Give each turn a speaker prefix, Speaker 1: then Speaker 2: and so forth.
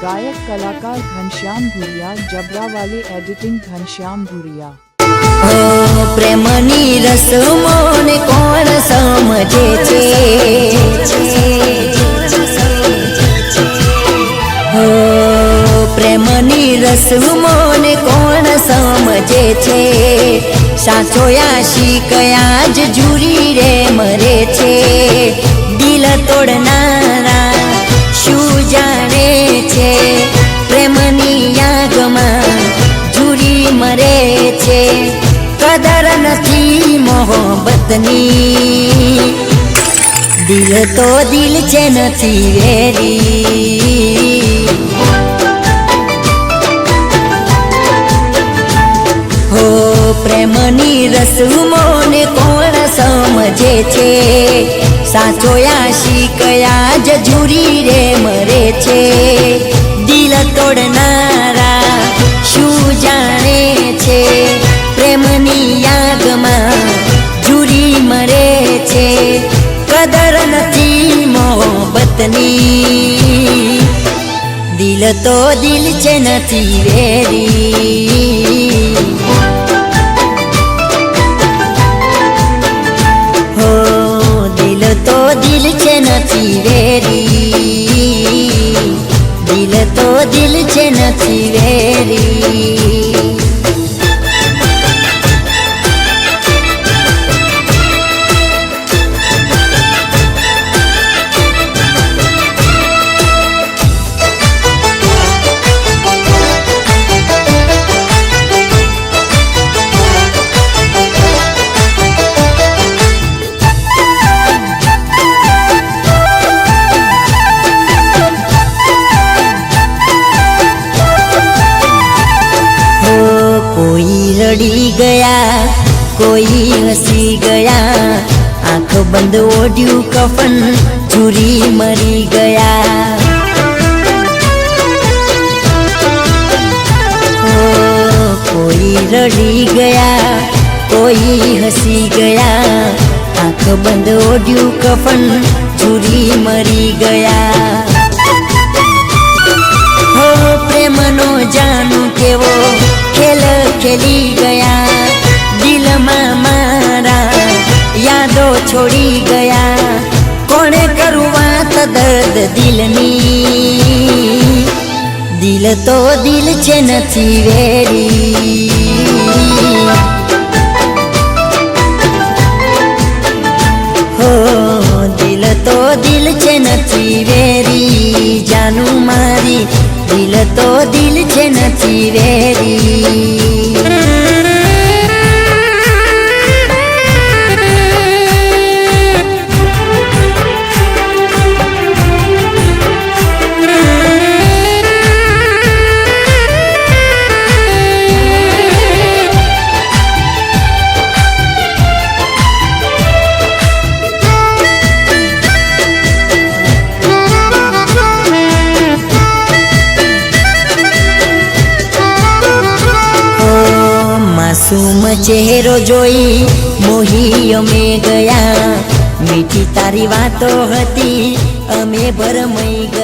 Speaker 1: गायक कलाकार घनश्याम भूरिया, जबरावाले एडिटिंग घनश्याम भूरिया।
Speaker 2: प्रेमनी रसमोने कोण समजे छे, प्रेमनी रसमोने कोण समजे छे, साचो आशिक आज जुरी रे मरे छे, दिल तोड़नारा शू जाने छे, प्रेमनी आगमां जुरी मरे छे, कदर नथी मोहब्बतनी, दिल तो दिल छे नथी वेरी। हो प्रेमनी रस्मोने कोण समझे छे, साचो आशिक आज जुरी रे मरे छे, दिल तोड़नारा शू जाने छे, प्रेमनी आगमां जुरी मरे छे, कदर नथी मोहब्बतनी, दिल तो दिल छे नथी वेरी। हो दिल तो दिल छे नथी वेरी, दिल तो दिल छे नथी वेरी। रड़ी गया कोई हंसी गया, आँख बंद ओढ़्यू कफन चूरी मरी गया। कोई रड़ी गया कोई हंसी गया, आँख बंद ओढ़्यू कफन चूरी मरी गया। हो प्रेम नो जानू केवो खेल खेली गया, दिल में मारा यादो छोड़ी गया, कोने करू बात दर्द दिलनी, दिल तो दिल छे नथी वेरी। हो दिल तो दिल छे नथी वेरी, जानू मारी दिल तो दिल छे नथी वेरी। मासूम चेहरो जोई मोही अमे गया, मीठी तारी वातो हती अमे भरमाई गया।